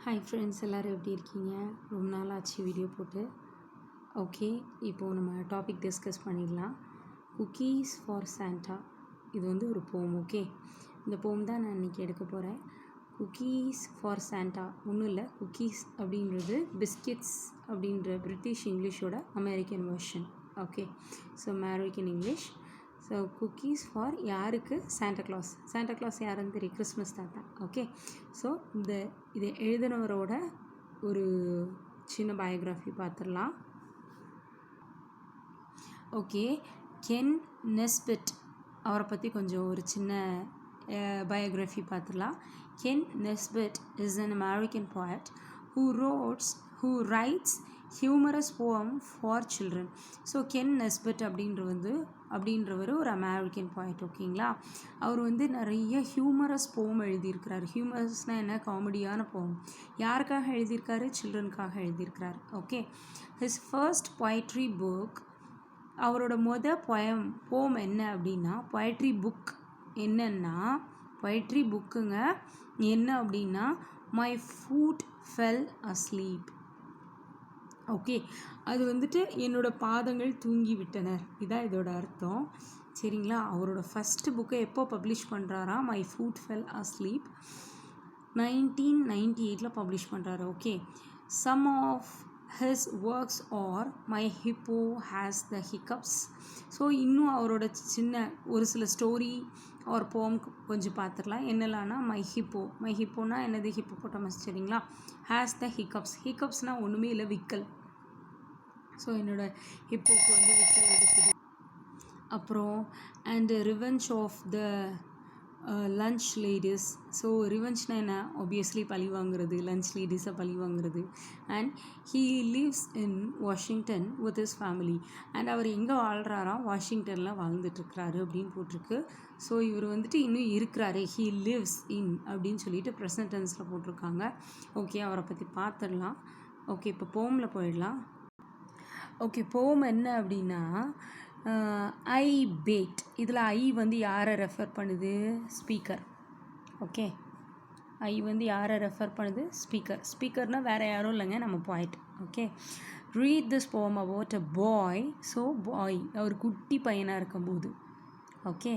Hi friends, எல்லோரும் எப்படி இருக்கீங்க? ரொம்ப நாள் ஆச்சு வீடியோ போட்டு. ஓகே, இப்போது நம்ம டாபிக் டிஸ்கஸ் பண்ணிடலாம். Cookies for Santa. இது வந்து ஒரு போம். ஓகே, இந்த போம் தான் நான் இன்றைக்கி எடுக்க போகிறேன். குக்கீஸ் ஃபார் சாண்டா ஒன்றும் இல்லை. குக்கீஸ் அப்படின்றது பிஸ்கெட்ஸ் அப்படின்ற பிரிட்டிஷ் இங்கிலீஷோட American version. Okay, so American English. So cookies for யாருக்கு? சாண்டா கிளாஸ் யாருன்னு தெரியும், கிறிஸ்மஸ் தாத்தா. ஓகே, ஸோ இதை எழுதினவரோட ஒரு சின்ன பயோகிராஃபி பார்த்துடலாம். ஓகே, கென் நெஸ்பிட் அவரை பற்றி கொஞ்சம் ஒரு சின்ன பயோகிராஃபி பார்த்துடலாம். Ken Nesbitt is an American poet who writes humorous poem for children. So Ken Nesbitt அப்படின்றவர் ஒரு அமெரிக்கன் போயட். ஓகேங்களா, அவர் வந்து நிறைய ஹியூமரஸ் போம் எழுதியிருக்கிறார். ஹியூமரஸ்னால் என்ன? காமெடியான போம். யாருக்காக எழுதியிருக்காரு? சில்ட்ரனுக்காக எழுதியிருக்கிறார். Okay, his first poetry book, அவரோட போம் என்ன அப்படின்னா, பொயட்ரி புக் என்னன்னா, பொயட்ரி புக்குங்க என்ன அப்படின்னா, my foot fell asleep. Okay, அது வந்துட்டு என்னோடய பாதங்கள் தூங்கி விட்டனர், இதான் இதோட அர்த்தம். சரிங்களா, அவரோட ஃபஸ்ட்டு புக்கை எப்போ பப்ளிஷ் பண்ணுறாரா? My foot fell asleep 1998 publish பண்ணுறாரு. Okay, some of his works are my hippo has the hiccups. So இன்னும் அவரோட சின்ன ஒரு சில ஸ்டோரி ஒரு போம் கொஞ்சம் பார்த்துக்கலாம். என்னெல்லாம்னா, மை ஹிப்போனா என்னது? ஹிப்போபோட்டமஸ். சரிங்களா, ஹேஸ் த ஹிக்கப்ஸ்னால் ஒன்றுமே இல்லை, விக்கல். ஸோ என்னோடய ஹிப்போக்கு வந்து விக்கல் எடுக்குது. அப்புறம் and revenge of the lunch ladies. So ரிவெஞ்ச்னா என்ன? ஆப்வியஸ்லி பழி வாங்குறது, லன்ச் லேடிஸை பழி வாங்குறது. And he lives in Washington with his family. And அவர் எங்கே வாழ்கிறாராம்? வாஷிங்டனில் வாழ்ந்துட்டுருக்கிறாரு அப்படின்னு போட்டிருக்கு. ஸோ இவர் வந்துட்டு இன்னும் இருக்கிறாரு. ஹீ லிவ்ஸ் இன் அப்படின்னு சொல்லிட்டு ப்ரெசன்ட் டென்ஸில் போட்டிருக்காங்க. ஓகே, அவரை பற்றி பார்த்துடலாம். ஓகே, இப்போ போமில் போயிடலாம். ஓகே, போம் என்ன அப்படின்னா, ஐ பேக்ட். இதில் ஐ வந்து யாரை ரெஃபர் பண்ணுது? ஸ்பீக்கர். ஓகே, ஐ வந்து யாரை ரெஃபர் பண்ணுது? ஸ்பீக்கர்னால் வேறு யாரும் இல்லைங்க, நம்ம பாயிண்ட். ஓகே, ரீட் திஸ் போம் about a bye. So bye ஒரு குட்டி பையனாக இருக்கும்போது. ஓகே,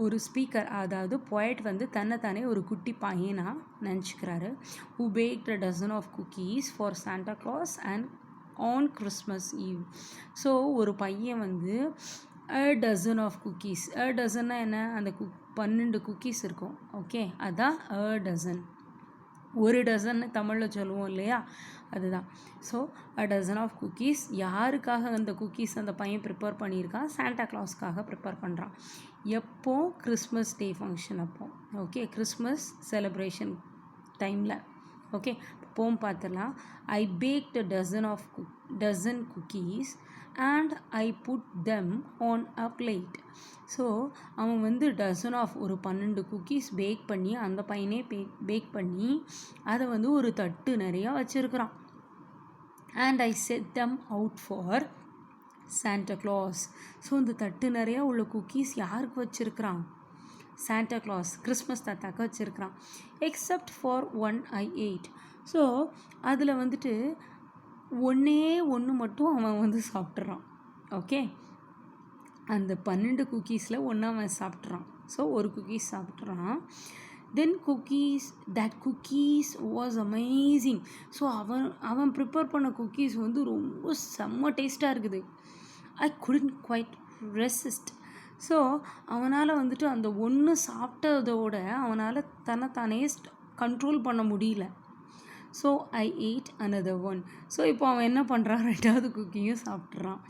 ஒரு ஸ்பீக்கர், அதாவது பொயட் வந்து தன்னைத்தானே ஒரு குட்டி பையனாக நினச்சிக்கிறாரு. Who baked a dozen of cookies for Santa Claus and on Christmas eve. So ஒரு பையன் வந்து டசன் ஆஃப் குக்கீஸ். டசன்னா என்ன? அந்த 12 குக்கீஸ் இருக்கும். ஓகே, அதான் டசன். ஒரு டசன்னு தமிழில் சொல்லுவோம் இல்லையா, அதுதான். So dozen of cookies. யாருக்காக அந்த குக்கீஸ் அந்த பையன் ப்ரிப்பேர் பண்ணியிருக்கான்? சாண்டா கிளாஸ்க்காக ப்ரிப்பேர் பண்ணுறான். எப்போ? கிறிஸ்மஸ் டே ஃபங்க்ஷன் அப்போ. ஓகே, கிறிஸ்மஸ் செலிப்ரேஷன் டைமில். ஓகே, போம் பார்த்துடலாம். I baked a dozen cookies and I put them on a plate. So அவன் வந்து டசன் ஆஃப் ஒரு 12 குக்கீஸ் பேக் பண்ணி, அந்த பையனே பேக் பண்ணி அதை வந்து ஒரு தட்டு நிறையா வச்சுருக்கிறான். And I set them out for Santa Claus. So இந்த தட்டு நிறையா உள்ள குக்கீஸ் யாருக்கு வச்சுருக்கிறான்? சாண்டா கிளாஸ், கிறிஸ்மஸ் தாத்தாக்கு வச்சுருக்கிறான். Except for one I ate. So அதில் வந்துட்டு ஒன்று மட்டும் அவன் வந்து சாப்பிட்றான். ஓகே, அந்த 12 குக்கீஸில் ஒன்று அவன் சாப்பிட்றான். ஸோ ஒரு குக்கீஸ் சாப்பிட்றான். Then that cookies was amazing. So அவன் ப்ரிப்பேர் பண்ண குக்கீஸ் வந்து ரொம்ப செம்ம டேஸ்ட்டாக இருக்குது. I couldn't quite resist. So அவனால் வந்துட்டு அந்த ஒன்று சாப்பிட்டதோட அவனால் தன்னைத்தானே கண்ட்ரோல் பண்ண முடியல. So I ate another one. So இப்போ அவன் என்ன பண்ணுறான்? 2வது குக்கியும் சாப்பிட்றான்.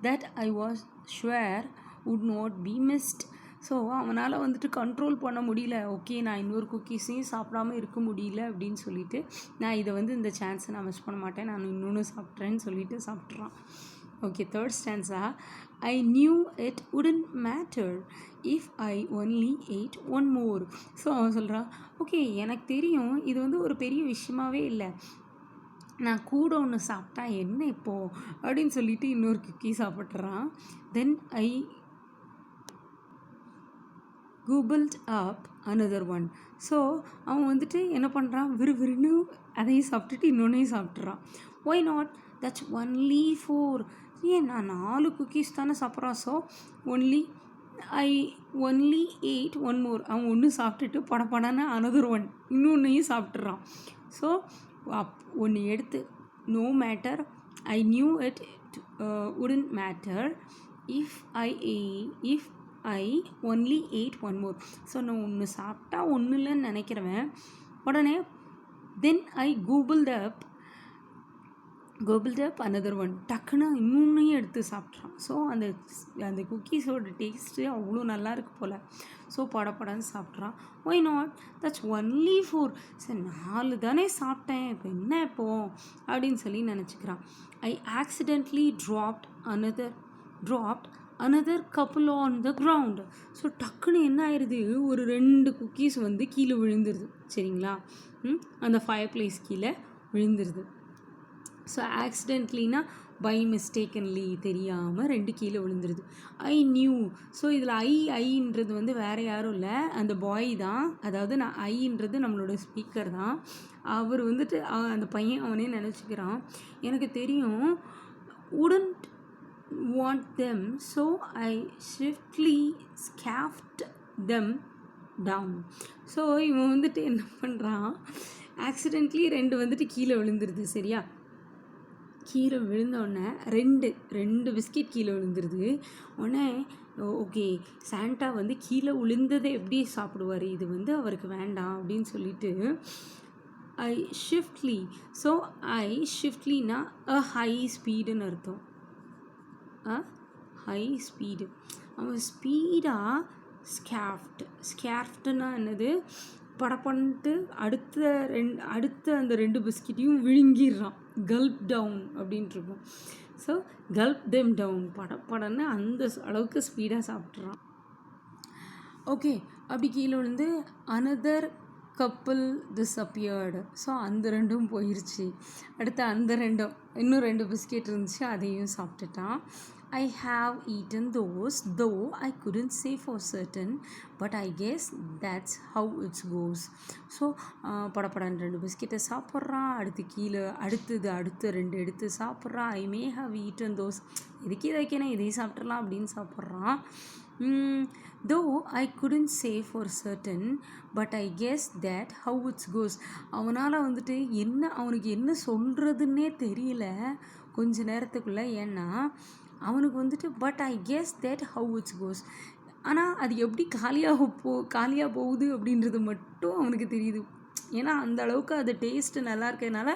That I was sure would not be missed. So அவனால் வந்துட்டு கண்ட்ரோல் பண்ண முடியல. ஓகே, நான் இன்னொரு குக்கீஸையும் சாப்பிடாமல் இருக்க முடியல அப்படின்னு சொல்லிட்டு, நான் இதை வந்து இந்த சான்ஸை நான் மிஸ் பண்ண மாட்டேன், நான் இன்னொன்று சாப்பிட்றேன்னு சொல்லிட்டு சாப்பிட்றான். Okay, third stanza. I knew it wouldn't matter if I only ate one more. So அவன் சொல்கிறான், ஓகே எனக்கு தெரியும் இது வந்து ஒரு பெரிய விஷயமாவே இல்லை, நான் கூட ஒன்று சாப்பிட்டா என்ன இப்போது அப்படின்னு சொல்லிட்டு இன்னொரு குக்கி சாப்பிட்றான். Then I gobbled up another one. So அவன் வந்துட்டு என்ன பண்ணுறான், விறுவிறுன்னு அதையும் சாப்பிட்டுட்டு இன்னொன்னையும் சாப்பிட்றான். Why not, that's only four. ஏன் நான் 4 குக்கீஸ் தானே சாப்பிட்றான். So I only ate one more. அவன் ஒன்று சாப்பிட்டுட்டு படப்படான another one இன்னொன்னையும் சாப்பிட்றான். ஸோ ஒன்று எடுத்து no matter, I knew it wouldn't matter if I only ate one more. So நான் ஒன்று சாப்பிட்டா ஒன்று இல்லைன்னு நினைக்கிறவன் உடனே then I googled up another one, டக்குன்னு இன்னொன்னையும் எடுத்து சாப்பிட்றான். ஸோ அந்த குக்கீஸோட டேஸ்ட்டு அவ்வளோ நல்லா இருக்கு போல். ஸோ படப்படன்னு சாப்பிட்றான். Why not, that's only four. சரி 4 தானே சாப்பிட்டேன், இப்போ என்ன இப்போ அப்படின்னு சொல்லி நினச்சிக்கிறான். I accidentally dropped another couple on the ground. So டக்குன்னு என்ன ஆயிடுது, ஒரு 2 குக்கீஸ் வந்து கீழே விழுந்துருது. சரிங்களா, அந்த ஃபயர் பிளேஸ் கீழே விழுந்துருது. ஸோ ஆக்சிடென்ட்லினா பை மிஸ்டேக்கன்லி, தெரியாமல் 2 கீழே விழுந்துருது. I knew. ஸோ இதில் ஐன்றது வந்து வேறு யாரும் இல்லை, அந்த பாய் தான். அதாவது நான் ஐன்றது நம்மளோட ஸ்பீக்கர் தான். அவர் வந்துட்டு அந்த பையன் அவனே நினச்சிக்கிறான், எனக்கு தெரியும் wouldn't want them, so I swiftly scarfed them down. So இவன் வந்துட்டு என்ன பண்ணுறான், ஆக்சிடென்ட்லி 2 வந்துட்டு கீழே விழுந்துருது. சரியா, கீழே விழுந்தோடனே ரெண்டு பிஸ்கெட் கீழே விழுந்துருது. உடனே ஓகே, சாண்டா வந்து கீழே விழுந்ததை எப்படி சாப்பிடுவார், இது வந்து அவருக்கு வேண்டாம் அப்படின்னு சொல்லிட்டு ஐ ஷிஃப்ட்லினா ஹை ஸ்பீடுன்னு அர்த்தம். ஹை ஸ்பீடு, அவன் ஸ்பீடாக ஸ்கேர்ஃப்ட்னா என்னது, படப்பண்ட்டு அடுத்த அந்த 2 பிஸ்கெட்டையும் விழுங்கிடுறான். கல்ப் டவுன் அப்படின்ட்டு இருக்கும். ஸோ கல்ப் தெம் டவுன், படப்படன்னு அந்த அளவுக்கு ஸ்பீடாக சாப்பிட்றான். ஓகே, அப்படி கீழே விழுந்து another couple disappeared. ஸோ அந்த 2ம் போயிடுச்சு. அடுத்து அந்த 2 இன்னும் 2 பிஸ்கெட் இருந்துச்சு, அதையும் சாப்பிட்டுட்டான். I have eaten those, though I couldn't say for certain, but I guess that's how it goes. So படப்படான் 2 பிஸ்கெட்டை சாப்பிட்றான். அடுத்து 2 எடுத்து சாப்பிட்றான். I may have eaten those, இதுக்கு இதை வைக்கணும், இதையும் சாப்பிட்றலாம் அப்படின்னு சாப்பிட்றான். though I couldn't say for certain, but I guess that how it goes. அவனால் வந்துட்டு அவனுக்கு என்ன சொல்கிறதுன்னே தெரியல கொஞ்ச நேரத்துக்குள்ளே. ஏன்னா அவனுக்கு வந்துட்டு but I guess that how it's கோஸ், ஆனால் அது எப்படி காலியாக போகுது அப்படின்றது மட்டும் அவனுக்கு தெரியுது. ஏன்னா அந்த அளவுக்கு அது டேஸ்ட்டு நல்லா இருக்கிறதுனால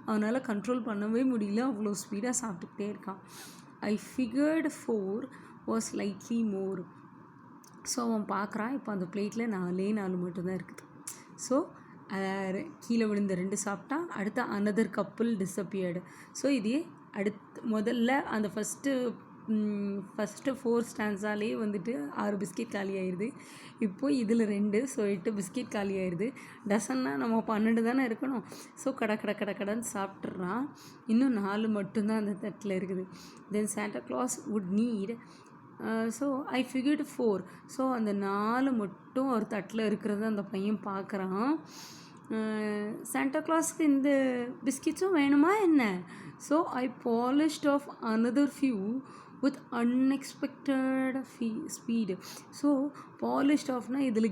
அவனால் கண்ட்ரோல் பண்ணவே முடியல, அவ்வளோ ஸ்பீடாக சாப்பிட்டுக்கிட்டே இருக்கான். ஐ figured 4 was lightly more. So அவன் பார்க்குறான், இப்போ அந்த பிளேட்டில் 4 மட்டும்தான் இருக்குது. ஸோ கீழே விழுந்த 2 சாப்பிட்டான். அடுத்த another couple disappeared. ஸோ இதே முதல்ல அந்த ஃபஸ்ட்டு 4 ஸ்டான்ஸாலே வந்துட்டு 6 பிஸ்கெட் காலி ஆயிடுது. இப்போது இதில் 2, ஸோ 8 பிஸ்கெட் காலி ஆயிடுது. டசன்னா நம்ம 12 தானே இருக்கணும். ஸோ கடன்னு சாப்பிட்றான். இன்னும் 4 மட்டும்தான் அந்த தட்டில் இருக்குது. Then Santa Claus would need, so I figured 4. So அந்த 4 மட்டும் ஒரு தட்டில் இருக்கிறத அந்த பையன் பார்க்குறான். சாண்டா கிளாஸ்க்கு இந்த பிஸ்கெட்ஸும் வேணுமா என்ன? So I polished off another few with unexpected speed. So polished ஆஃப்னா இதில்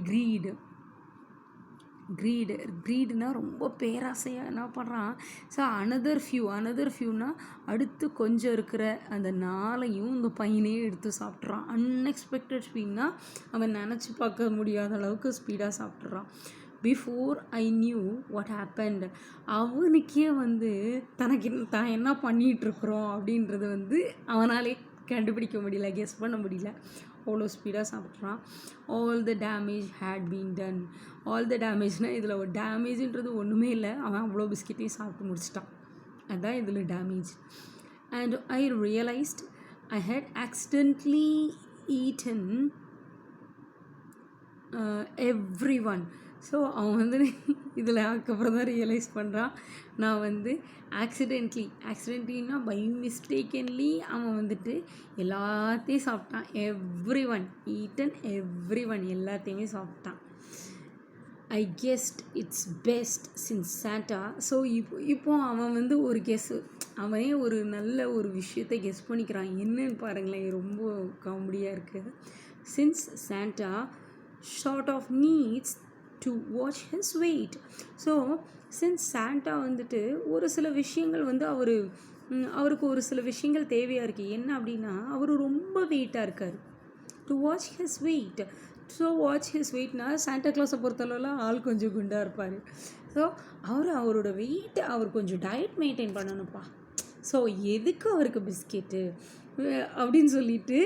க்ரீடுனா ரொம்ப பேராசையாக என்ன பண்ணுறான். ஸோ another fewனா அடுத்து கொஞ்சம் இருக்கிற அந்த 4ஐயும் இந்த பையனே எடுத்து சாப்பிட்றான். அன்எக்ஸ்பெக்டட் ஸ்பீட்னா அவன் நினச்சி பார்க்க முடியாத அளவுக்கு ஸ்பீடாக சாப்பிட்றான். Before I knew what happened, அவனுக்கே வந்து தான் என்ன பண்ணிகிட்ருக்குறோம் அப்படின்றது வந்து அவனாலே கண்டுபிடிக்க முடியல, கெஸ் பண்ண முடியல, அவ்வளோ ஸ்பீடாக சாப்பிட்றான். All the damage had been done. All the டேமேஜ்னால் இதில் ஒரு டேமேஜ்ன்றது ஒன்றுமே இல்லை, அவன் அவ்வளோ பிஸ்கெட்டையும் சாப்பிட்டு முடிச்சிட்டான், அதுதான் இதில் damage. And I realised I had accidentally eaten every one. So அவன் வந்து இதில் அதுக்கப்புறம் தான் ரியலைஸ் பண்ணுறான், நான் வந்து ஆக்சிடென்ட்லினா பை மிஸ்டேக்கன்லி அவன் வந்துட்டு எல்லாத்தையும் சாப்பிட்டான். எவ்ரி ஒன் எல்லாத்தையுமே சாப்பிட்டான். I guessed it's best since Santa. So இப்போ அவன் வந்து ஒரு அவனே ஒரு நல்ல ஒரு விஷயத்தை கெஸ் பண்ணிக்கிறான். என்னன்னு பாருங்களேன், ரொம்ப காமெடியாக இருக்குது. Since Santa short of needs to watch his weight. So since Santa வந்துட்டு ஒரு சில விஷயங்கள் வந்து அவருக்கு ஒரு சில விஷயங்கள் தேவையாக இருக்குது. என்ன அப்படின்னா, அவர் ரொம்ப வெயிட்டாக இருக்கார். To watch his weight. So watch his வெயிட்னா சாண்டா கிளாஸை பொறுத்தளவுலாம் ஆள் கொஞ்சம் குண்டாக இருப்பார். ஸோ அவரோட வெயிட் அவர் கொஞ்சம் டயட் மெயின்டைன் பண்ணணும்ப்பா. ஸோ எதுக்கு அவருக்கு பிஸ்கெட்டு அப்படின்னு சொல்லிட்டு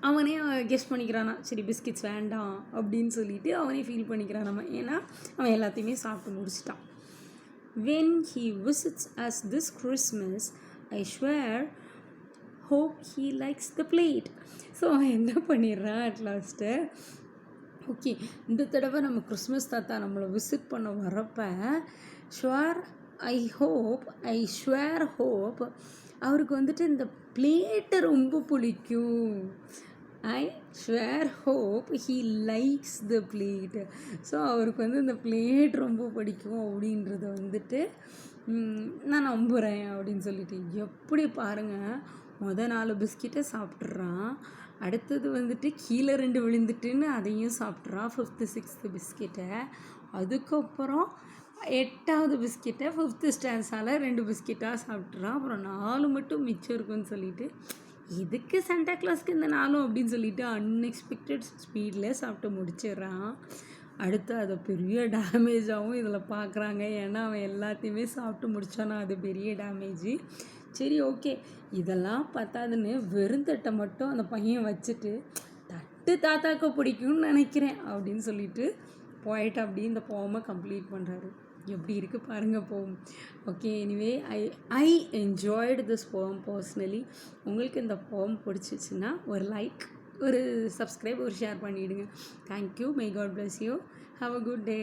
அவனே கெஸ் பண்ணிக்கிறானா, சரி பிஸ்கெட்ஸ் வேண்டாம் அப்படின்னு சொல்லிட்டு அவனே ஃபீல் பண்ணிக்கிறான் நம்ம. ஏன்னா அவன் எல்லாத்தையுமே சாப்பிட்டு முடிச்சிட்டான். When he visits us this Christmas, I swear hope he likes the plate. So அவன் என்ன பண்ணிடுறான் அட் லாஸ்ட்டு, ஓகே இந்த தடவை நம்ம கிறிஸ்மஸ் தாத்தா நம்மளை விசிட் பண்ண வரப்போ ஐ ஷுவேர் ஹோப் அவருக்கு வந்துட்டு இந்த பிளேட்டை ரொம்ப பிடிக்கும். I sure hope he likes the plate. So அவருக்கு வந்து இந்த பிளேட் ரொம்ப பிடிக்கும் அப்படின்றத வந்துட்டு நான் நம்புகிறேன் அப்படின்னு சொல்லிட்டு. எப்படி பாருங்கள், 4 பிஸ்கெட்டை சாப்பிட்றான், அடுத்தது வந்துட்டு கீழே 2 விழுந்துட்டுன்னு அதையும் சாப்பிட்றான், 5th 6th பிஸ்கெட்டை. அதுக்கப்புறம் 8வது பிஸ்கெட்டை 5th ஸ்டான்ஸால் 2 பிஸ்கெட்டாக சாப்பிட்றான். அப்புறம் 4 மட்டும் மிச்சம் இருக்குன்னு சொல்லிட்டு, எதுக்கு சாண்டா கிளாஸ்க்கு இந்த 4 அப்படின்னு சொல்லிட்டு அன்எக்ஸ்பெக்டட் ஸ்பீடில் சாப்பிட்டு முடிச்சிடுறான். அடுத்து அதை பெரிய டேமேஜாகவும் இதில் பார்க்குறாங்க. ஏன்னா அவன் எல்லாத்தையுமே சாப்பிட்டு முடித்தானா அது பெரிய டேமேஜு. சரி ஓகே, இதெல்லாம் பத்தாதுன்னு வெறும் தட்டை மட்டும் அந்த பையன் வச்சுட்டு, தட்டு தாத்தாக்கு பிடிக்கும்னு நினைக்கிறேன் அப்படின்னு சொல்லிட்டு போயிட்டு அப்படியே இந்த போமை கம்ப்ளீட் பண்ணுறாரு. எப்படி இருக்குது பாருங்கள் போம். Okay, anyway I enjoyed this போம் பர்சனலி. உங்களுக்கு இந்த போம் பிடிச்சிச்சின்னா ஒரு லைக், ஒரு சப்ஸ்கிரைப், ஒரு ஷேர் பண்ணிவிடுங்க. Thank you. May God bless you. Have a good day.